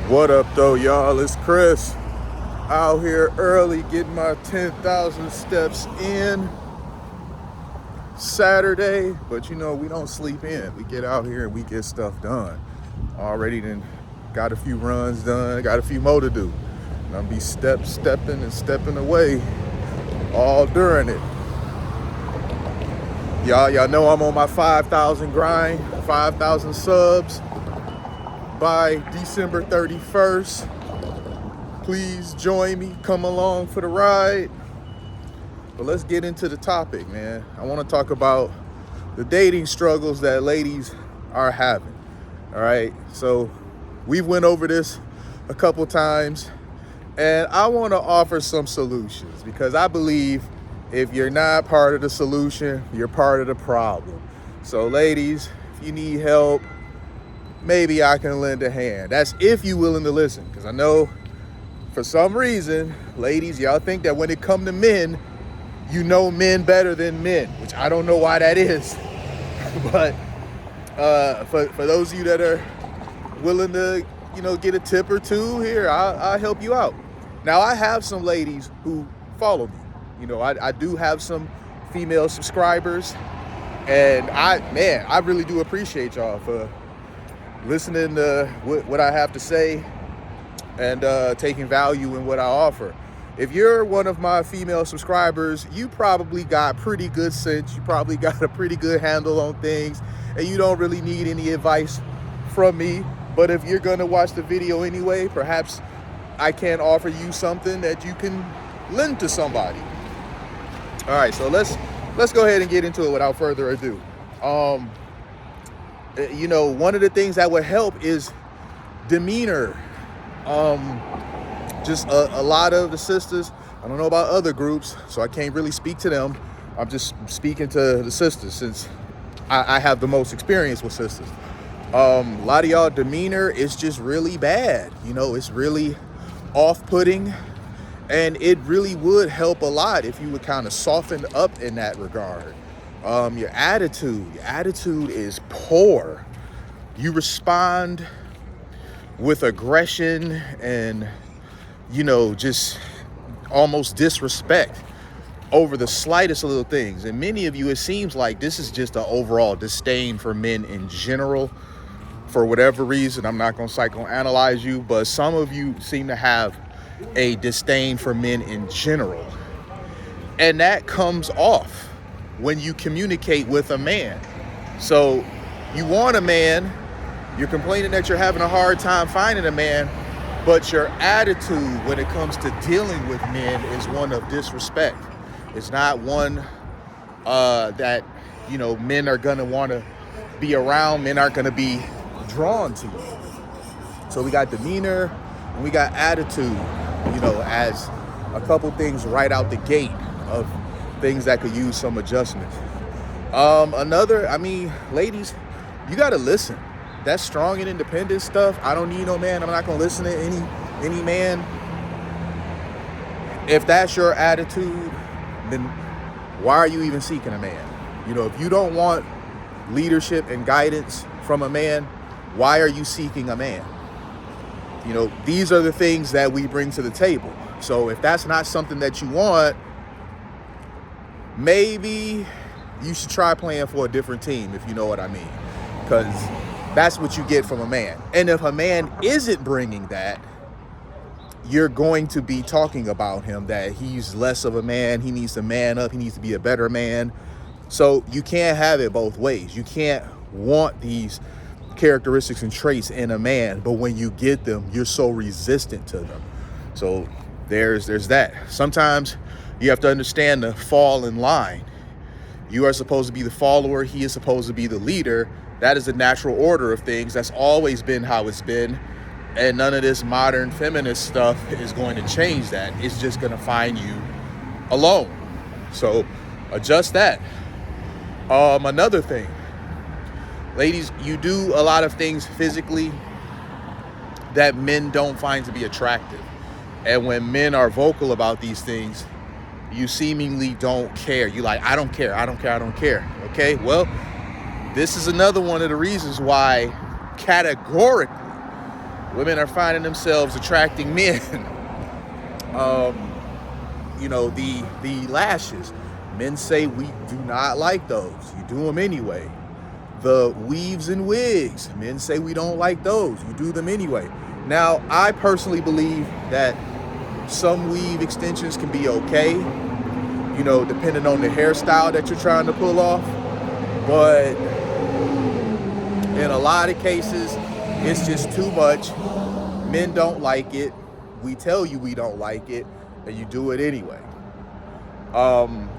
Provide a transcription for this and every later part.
What up though, y'all? It's Chris out here early getting my 10,000 steps in Saturday. But you know, we don't sleep in. We get out here and we get stuff done. Already then got a few runs done, got a few more to do. And I'll be stepping away all during it. Y'all know I'm on my 5,000 grind, 5,000 subs by December 31st. Please join me, come along for the ride. But let's get into the topic, man. I want to talk about the dating struggles that ladies are having. All right, so we've went over this a couple times, and I want to offer some solutions because I believe if you're not part of the solution, you're part of the problem. So ladies, if you need help, maybe I can lend a hand. That's if you're willing to listen, because I know for some reason, ladies, y'all think that when it come to men, you know men better than men, which I don't know why that is. But for those of you that are willing to, get a tip or two here, I'll help you out. Now, I have some ladies who follow me. I do have some female subscribers, and I really do appreciate y'all for listening to what I have to say and taking value in what I offer. If you're one of my female subscribers, you probably got pretty good sense. You probably got a pretty good handle on things, and you don't really need any advice from me. But if you're gonna watch the video anyway, perhaps I can offer you something that you can lend to somebody. All right, so let's go ahead and get into it without further ado. One of the things that would help is demeanor. Just a lot of the sisters, I don't know about other groups, so I can't really speak to them. I'm just speaking to the sisters since I have the most experience with sisters. A lot of y'all demeanor is just really bad. It's really off-putting, and it really would help a lot if you would kind of soften up in that regard. Your attitude is poor. You respond with aggression and, just almost disrespect over the slightest little things. And many of you, it seems like this is just an overall disdain for men in general. For whatever reason, I'm not going to psychoanalyze you, but some of you seem to have a disdain for men in general. And that comes off when you communicate with a man. So you want a man, you're complaining that you're having a hard time finding a man, but your attitude when it comes to dealing with men is one of disrespect. It's not one that, men are going to want to be around. Men aren't going to be drawn to you. So we got demeanor and we got attitude, as a couple things right out the gate of things that could use some adjustment. Ladies, you got to listen. That strong and independent stuff, I don't need no man. I'm not going to listen to any man. If that's your attitude, then why are you even seeking a man? If you don't want leadership and guidance from a man, why are you seeking a man? These are the things that we bring to the table. So if that's not something that you want, maybe you should try playing for a different team, if you know what I mean. Because that's what you get from a man. And if a man isn't bringing that, you're going to be talking about him, that he's less of a man, he needs to man up, he needs to be a better man. So you can't have it both ways. You can't want these characteristics and traits in a man, but when you get them, you're so resistant to them. So there's that. Sometimes you have to understand the fall in line. You are supposed to be the follower, he is supposed to be the leader. That is the natural order of things. That's always been how it's been. And none of this modern feminist stuff is going to change that. It's just going to find you alone. So adjust that. Another thing, ladies, you do a lot of things physically that men don't find to be attractive. And when men are vocal about these things, you seemingly don't care. You like, I don't care. Okay, well, this is another one of the reasons why categorically Women are finding themselves attracting men. You know, the lashes. Men say we do not like those. You do them anyway. The weaves and wigs. Men say we don't like those. You do them anyway. Now, I personally believe that some weave extensions can be okay, you know, depending on the hairstyle that you're trying to pull off. But in a lot of cases, it's just too much. Men don't like it. We tell you we don't like it, and you do it anyway.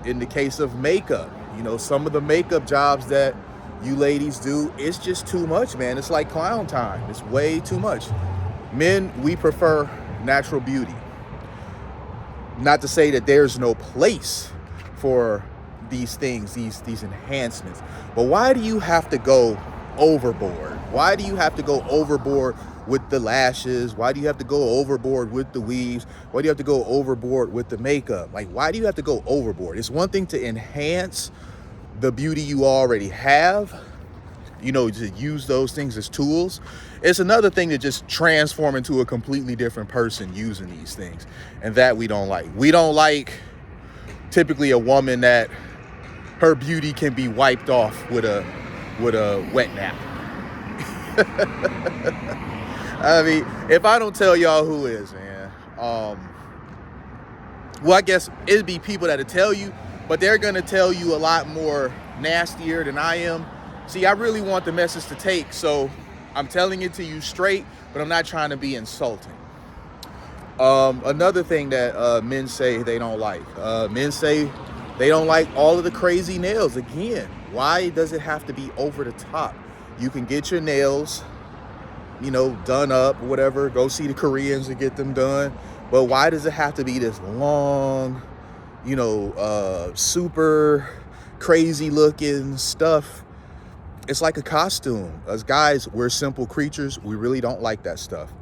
In the case of makeup, you know, some of the makeup jobs that you ladies do, it's just too much, man. It's like clown time. It's way too much. Men, we prefer natural beauty. Not to say that there's no place for these things, these enhancements, but why do you have to go overboard? Why do you have to go overboard with the lashes? Why do you have to go overboard with the weaves? Why do you have to go overboard with the makeup? Like, why do you have to go overboard? It's one thing to enhance the beauty you already have, you know, to use those things as tools. It's another thing to just transform into a completely different person using these things. And that we don't like. We don't like typically a woman that her beauty can be wiped off with a wet nap. I mean, if I don't tell y'all who is, man, well, I guess it'd be people that'll tell you, but they're gonna tell you a lot more nastier than I am. See, I really want the message to take, so I'm telling it to you straight, but I'm not trying to be insulting. Another thing that men say they don't like. Men say they don't like all of the crazy nails. Again, why does it have to be over the top? You can get your nails, you know, done up, whatever. Go see the Koreans and get them done. But why does it have to be this long, you know, super crazy looking stuff? It's like a costume. As guys, we're simple creatures. We really don't like that stuff.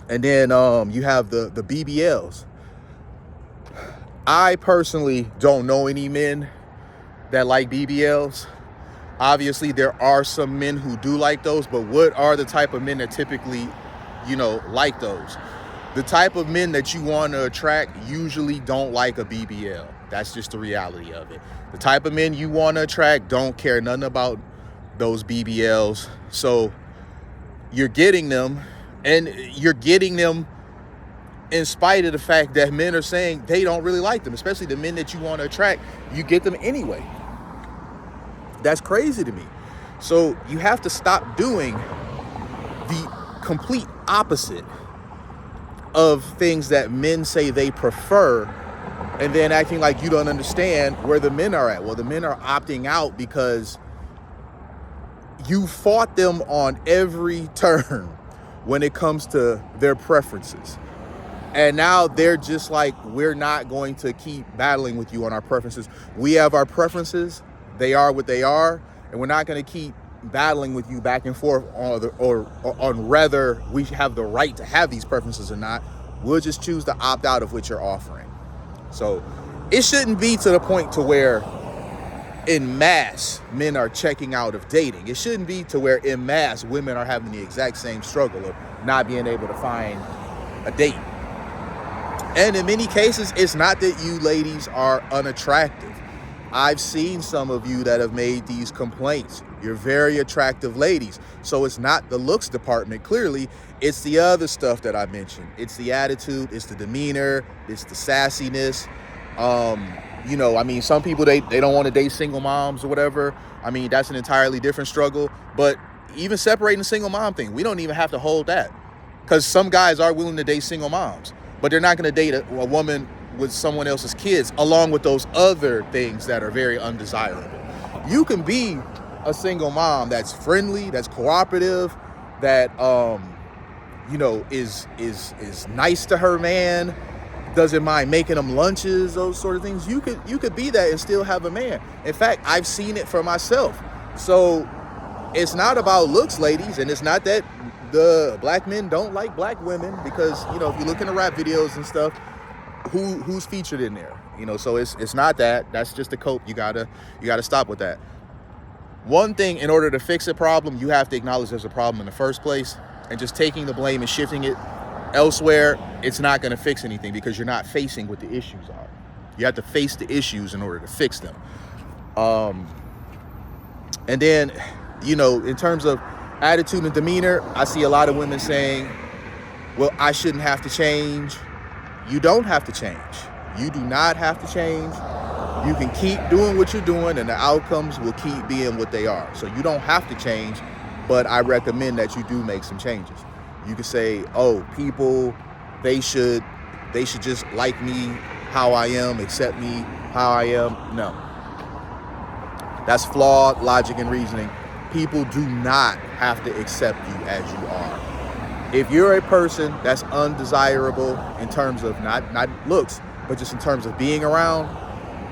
And then you have the BBLs. I personally don't know any men that like BBLs. Obviously, there are some men who do like those, but what are the type of men that typically, you know, like those? The type of men that you want to attract usually don't like a BBL. That's just the reality of it. The type of men you want to attract don't care nothing about those BBLs. So you're getting them, and you're getting them in spite of the fact that men are saying they don't really like them, especially the men that you want to attract. You get them anyway. That's crazy to me. So you have to stop doing the complete opposite of things that men say they prefer, and then acting like you don't understand where the men are at. Well, the men are opting out because you fought them on every turn when it comes to their preferences. And now they're just like, we're not going to keep battling with you on our preferences. We have our preferences. They are what they are. And we're not going to keep battling with you back and forth on whether we have the right to have these preferences or not. We'll just choose to opt out of what you're offering. So it shouldn't be to the point to where en masse men are checking out of dating. It shouldn't be to where en masse women are having the exact same struggle of not being able to find a date. And in many cases, it's not that you ladies are unattractive. I've seen some of you that have made these complaints. You're very attractive ladies. So it's not the looks department, clearly. It's the other stuff that I mentioned. It's the attitude, it's the demeanor, it's the sassiness. You know, I mean, some people, they don't want to date single moms or whatever. I mean, that's an entirely different struggle. But even separating the single mom thing, we don't even have to hold that. Because some guys are willing to date single moms, but they're not going to date a woman with someone else's kids, along with those other things that are very undesirable. You can be a single mom that's friendly, that's cooperative, that you know, is nice to her man, doesn't mind making them lunches, those sort of things. You could be that and still have a man. In fact, I've seen it for myself. So it's not about looks, ladies, and it's not that the black men don't like black women, because, you know, if you look in the rap videos and stuff, who's featured in there, you know? So it's not that. That's just a cope. You gotta stop with that. One thing, in order to fix a problem, you have to acknowledge there's a problem in the first place. and just taking the blame and shifting it elsewhere, it's not going to fix anything because you're not facing what the issues are. You have to face the issues in order to fix them. And then, in terms of attitude and demeanor, I see a lot of women saying, well, I shouldn't have to change. You don't have to change. You do not have to change. You can keep doing what you're doing and the outcomes will keep being what they are. So you don't have to change, but I recommend that you do make some changes. You can say, oh, people, they should just like me how I am, accept me how I am. No. That's flawed logic and reasoning. People do not have to accept you as you are. If you're a person that's undesirable in terms of not looks, but just in terms of being around,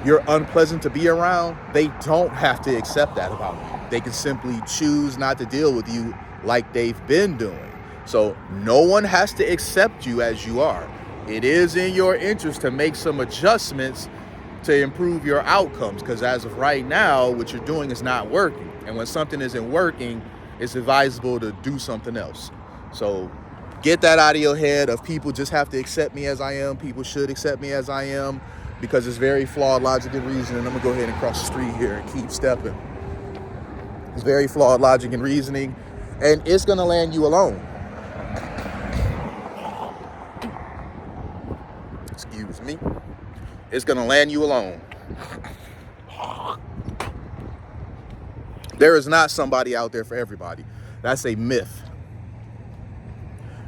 you're unpleasant to be around, they don't have to accept that about you. They can simply choose not to deal with you like they've been doing. So no one has to accept you as you are. It is in your interest to make some adjustments to improve your outcomes, because as of right now, what you're doing is not working. And when something isn't working, it's advisable to do something else. So get that out of your head of people just have to accept me as I am. People should accept me as I am, because it's very flawed logic and reasoning. I'm gonna go ahead and cross the street here and keep stepping. It's very flawed logic and reasoning, and it's gonna land you alone. Excuse me. It's gonna land you alone. There is not somebody out there for everybody. That's a myth.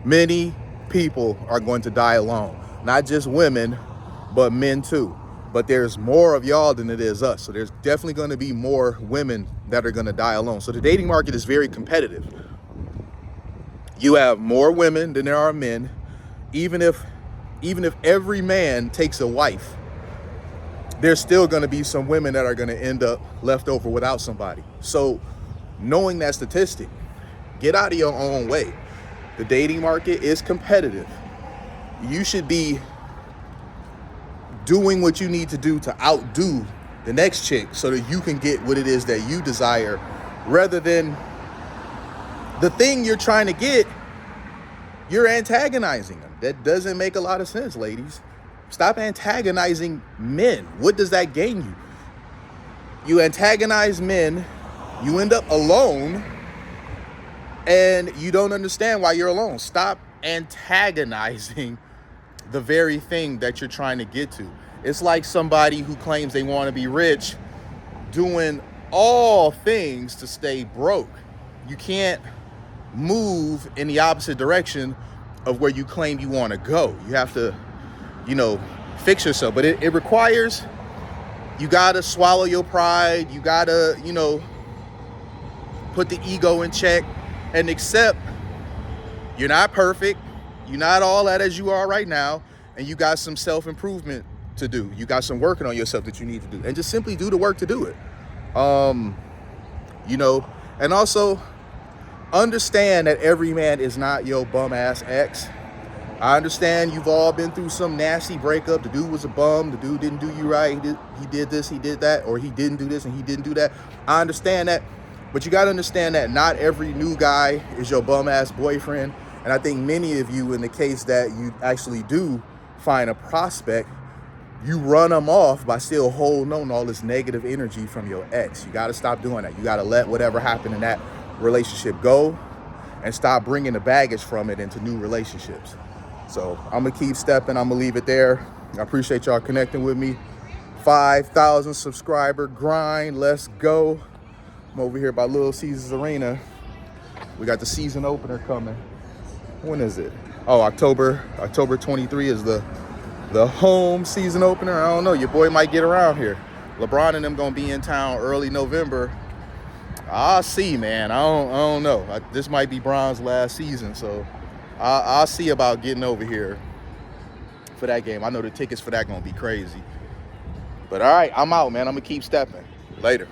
Many people are going to die alone. Not just women, but men too. But there's more of y'all than it is us. So there's definitely going to be more women that are going to die alone. So the dating market is very competitive. You have more women than there are men. Even if every man takes a wife, there's still going to be some women that are going to end up left over without somebody. So knowing that statistic, get out of your own way. The dating market is competitive. You should be doing what you need to do to outdo the next chick so that you can get what it is that you desire, rather than the thing you're trying to get, you're antagonizing them. That doesn't make a lot of sense, ladies. Stop antagonizing men. What does that gain you? You antagonize men, you end up alone, and you don't understand why you're alone. Stop antagonizing the very thing that you're trying to get to. It's like somebody who claims they want to be rich doing all things to stay broke. You can't move in the opposite direction of where you claim you want to go. You have to, fix yourself. But it requires, you got to swallow your pride. You got to, put the ego in check and accept you're not perfect. You're not all that as you are right now. And you got some self-improvement to do. You got some working on yourself that you need to do. And just simply do the work to do it. And also understand that every man is not your bum ass ex. I understand you've all been through some nasty breakup. The dude was a bum. The dude didn't do you right. He did this, he did that, or he didn't do this and he didn't do that. I understand that. But you got to understand that not every new guy is your bum ass boyfriend. And I think many of you, in the case that you actually do find a prospect, you run them off by still holding on all this negative energy from your ex. You got to stop doing that. You got to let whatever happened in that relationship go and stop bringing the baggage from it into new relationships. So I'm going to keep stepping. I'm going to leave it there. I appreciate y'all connecting with me. 5,000 subscriber grind. Let's go. I'm over here by Little Caesars Arena. We got the season opener coming. When is it? Oh, October 23 is the home season opener. I don't know. Your boy might get around here. LeBron and them going to be in town early November. I'll see, man. I don't know. This might be Bron's last season, so I'll see about getting over here for that game. I know the tickets for that going to be crazy. But all right, I'm out, man. I'm going to keep stepping. Later.